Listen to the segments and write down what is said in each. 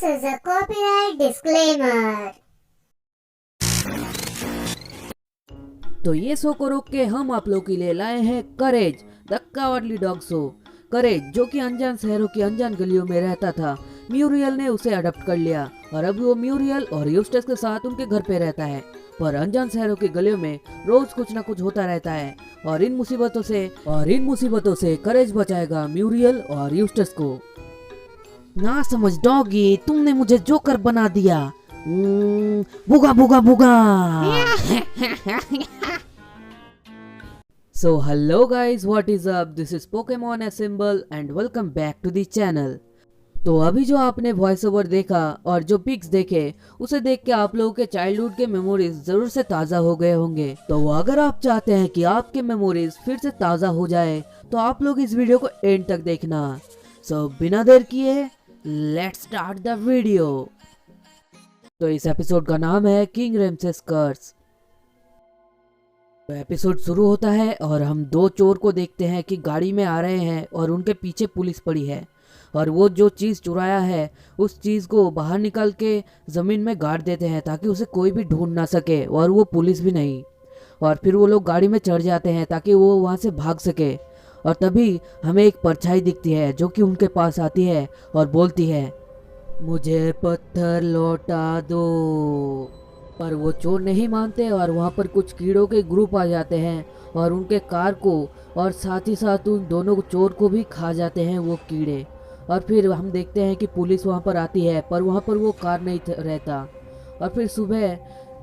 is a copyright disclaimer. तो ये show को रोक के हम आप लोग के लिए लाए हैं करेज द कावर्डली डॉग शो। करेज जो कि अनजान शहरों की अनजान गलियों में रहता था, म्यूरियल ने उसे अडॉप्ट कर लिया और अब वो म्यूरियल और यूस्टस के साथ उनके घर पे रहता है। पर अनजान शहरों की गलियों में रोज कुछ ना कुछ होता रहता है और इन मुसीबतों से करेज बचाएगा म्यूरियल और यूस्टस को। ना समझ डॉगी, तुमने मुझे जोकर बना दिया। बुगा बुगा बुगा। So hello guys, what is up? This is Pokemon Assemble and welcome back to the channel. तो अभी जो आपने वॉइस ओवर देखा और जो पिक्स देखे उसे देख के आप लोगों के चाइल्डहुड के मेमोरीज जरूर से ताज़ा हो गए होंगे। तो अगर आप चाहते हैं कि आपके मेमोरीज फिर से ताज़ा हो जाए तो आप लोग इस वीडियो को एंड तक देखना। सो बिना देर किए लेट्स स्टार्ट द वीडियो। तो इस एपिसोड का नाम है किंग रेमसेस कर्स। तो एपिसोड शुरू होता है और हम दो चोर को देखते हैं कि गाड़ी में आ रहे हैं और उनके पीछे पुलिस पड़ी है और वो जो चीज़ चुराया है उस चीज़ को बाहर निकाल के ज़मीन में गाड़ देते हैं ताकि उसे कोई भी ढूंढ ना सके और वो पुलिस भी नहीं। और फिर वो लोग गाड़ी में चढ़ जाते हैं ताकि वो वहाँ से भाग सके। और तभी हमें एक परछाई दिखती है जो कि उनके पास आती है और बोलती है, मुझे पत्थर लौटा दो। पर वो चोर नहीं मानते और वहाँ पर कुछ कीड़ों के ग्रुप आ जाते हैं और उनके कार को और साथ ही साथ उन दोनों चोर को भी खा जाते हैं वो कीड़े। और फिर हम देखते हैं कि पुलिस वहाँ पर आती है पर वहाँ पर वो कार नहीं रहता। और फिर सुबह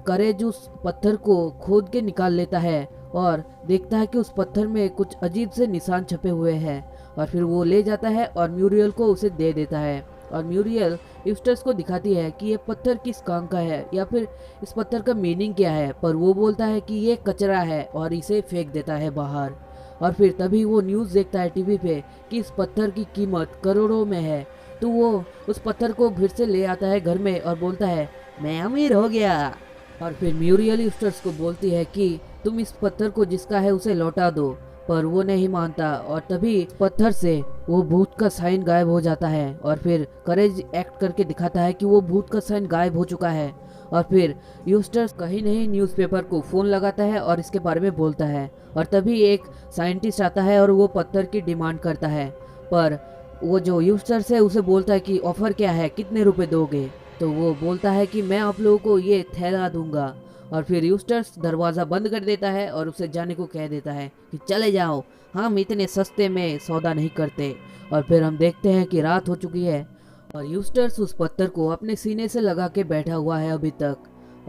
करेज उस पत्थर को खोद के निकाल लेता है और देखता है कि उस पत्थर में कुछ अजीब से निशान छपे हुए हैं। और फिर वो ले जाता है और म्यूरियल को उसे दे देता है और म्यूरियल यूस्टस को दिखाती है कि ये पत्थर किस काम का है या फिर इस पत्थर का मीनिंग क्या है। पर वो बोलता है कि ये कचरा है और इसे फेंक देता है बाहर। और फिर तभी वो न्यूज़ देखता है टीवी पे कि इस पत्थर की कीमत करोड़ों में है। तो वो उस पत्थर को फिर से ले आता है घर में और बोलता है, मैं अमीर हो गया। और फिर म्यूरियल यूस्टस को बोलती है कि तुम इस पत्थर को जिसका है उसे लौटा दो। पर वो नहीं मानता और तभी पत्थर से वो भूत का साइन गायब हो जाता है। और फिर करेज एक्ट करके दिखाता है कि वो भूत का साइन गायब हो चुका है। और फिर यूस्टस कहीं नहीं न्यूज़पेपर को फ़ोन लगाता है और इसके बारे में बोलता है। और तभी एक साइंटिस्ट आता है और वो पत्थर की डिमांड करता है। पर वो जो यूस्टस है उसे बोलता है कि ऑफ़र क्या है, कितने रुपए दोगे। तो वो बोलता है कि मैं आप लोगों को ये थैला दूंगा। और फिर यूस्टस दरवाज़ा बंद कर देता है और उसे जाने को कह देता है कि चले जाओ, हम इतने सस्ते में सौदा नहीं करते। और फिर हम देखते हैं कि रात हो चुकी है और यूस्टस उस पत्थर को अपने सीने से लगा के बैठा हुआ है अभी तक।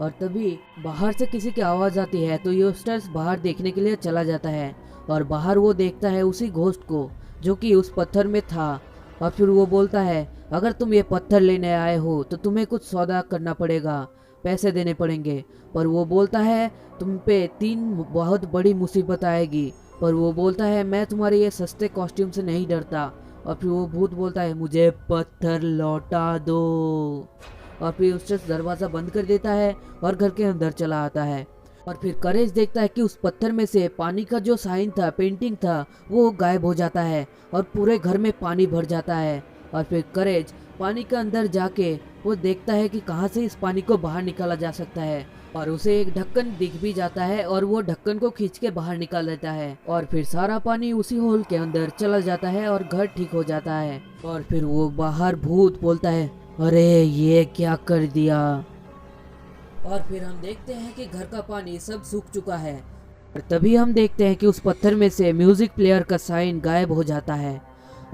और तभी बाहर से किसी की आवाज़ आती है तो यूस्टस बाहर देखने के लिए चला जाता है और बाहर वो देखता है उसी घोस्ट को जो कि उस पत्थर में था। और फिर वो बोलता है, अगर तुम ये पत्थर लेने आए हो तो तुम्हें कुछ सौदा करना पड़ेगा, पैसे देने पड़ेंगे। पर वो बोलता है तुम पे 3 बहुत बड़ी मुसीबत आएगी। पर वो बोलता है मैं तुम्हारे ये सस्ते कॉस्ट्यूम से नहीं डरता। और फिर वो भूत बोलता है मुझे पत्थर लौटा दो। और फिर उससे दरवाज़ा बंद कर देता है और घर के अंदर चला आता है। और फिर करेज देखता है कि उस पत्थर में से पानी का जो साइन था, पेंटिंग था, वो गायब हो जाता है और पूरे घर में पानी भर जाता है। और फिर करेज पानी के अंदर जाके वो देखता है कि कहाँ से इस पानी को बाहर निकाला जा सकता है। और उसे एक ढक्कन दिख भी जाता है और वो ढक्कन को खींच के बाहर निकाल लेता है और फिर सारा पानी उसी होल के अंदर चला जाता है और घर ठीक हो जाता है। और फिर वो बाहर भूत बोलता है, अरे ये क्या कर दिया। और फिर हम देखते हैं कि घर का पानी सब सूख चुका है। और तभी हम देखते हैं कि उस पत्थर में से म्यूजिक प्लेयर का साइन गायब हो जाता है।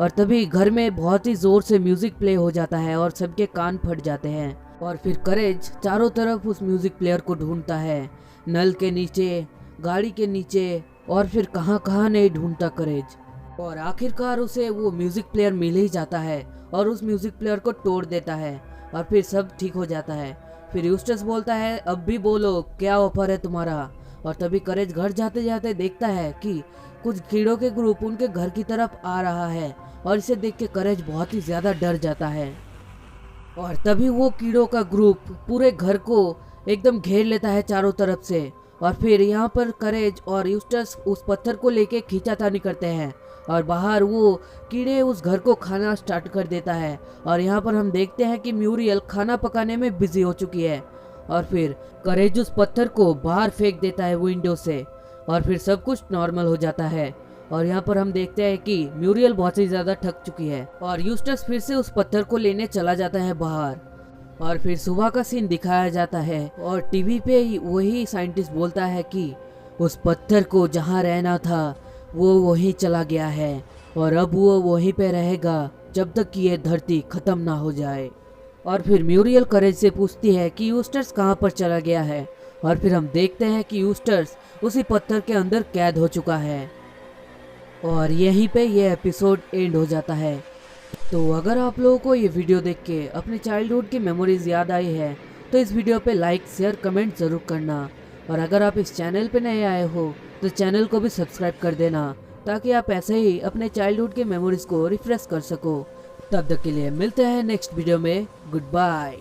और तभी घर में बहुत ही जोर से म्यूजिक प्ले हो जाता है और सबके कान फट जाते हैं। और फिर करेज चारों तरफ उस म्यूजिक प्लेयर को ढूंढता है, नल के नीचे, गाड़ी के नीचे और फिर कहाँ कहाँ नहीं ढूंढता करेज। और आखिरकार उसे वो म्यूजिक प्लेयर मिल ही जाता है और उस म्यूजिक प्लेयर को तोड़ देता है और फिर सब ठीक हो जाता है। फिर यूस्टस बोलता है, अब भी बोलो क्या ऑफर है तुम्हारा। और तभी करेज घर जाते जाते देखता है कि कुछ कीड़ों के ग्रुप उनके घर की तरफ आ रहा है और इसे देख के करेज बहुत ही ज़्यादा डर जाता है। और तभी वो कीड़ों का ग्रुप पूरे घर को एकदम घेर लेता है चारों तरफ से। और फिर यहाँ पर करेज और यूस्टस उस पत्थर को लेके खींचातानी करते हैं और बाहर वो कीड़े उस घर को खाना स्टार्ट कर देता है। और यहाँ पर हम देखते हैं कि म्यूरियल खाना पकाने में बिजी हो चुकी है और फिर करेज उस पत्थर को बाहर फेंक देता है विंडो से और फिर सब कुछ नॉर्मल हो जाता है। और यहाँ पर हम देखते हैं कि म्यूरियल बहुत ही ज्यादा थक चुकी है और यूस्टस फिर से उस पत्थर को लेने चला जाता है बाहर। और फिर सुबह का सीन दिखाया जाता है और टीवी पे वही साइंटिस्ट बोलता है कि उस पत्थर को जहाँ रहना था वो वहीं चला गया है और अब वो वहीं पे रहेगा जब तक कि ये धरती खत्म ना हो जाए। और फिर म्यूरियल करेज से पूछती है कि यूस्टस कहाँ पर चला गया है और फिर हम देखते हैं कि यूस्टस उसी पत्थर के अंदर कैद हो चुका है। और यहीं पे ये एपिसोड एंड हो जाता है। तो अगर आप लोगों को ये वीडियो देख के अपने चाइल्डहुड की मेमोरीज याद आई है तो इस वीडियो पे लाइक शेयर कमेंट ज़रूर करना। और अगर आप इस चैनल पे नए आए हो तो चैनल को भी सब्सक्राइब कर देना ताकि आप ऐसे ही अपने चाइल्डहुड के मेमोरीज को रिफ्रेश कर सको। तब तक के लिए मिलते हैं नेक्स्ट वीडियो में। Good bye.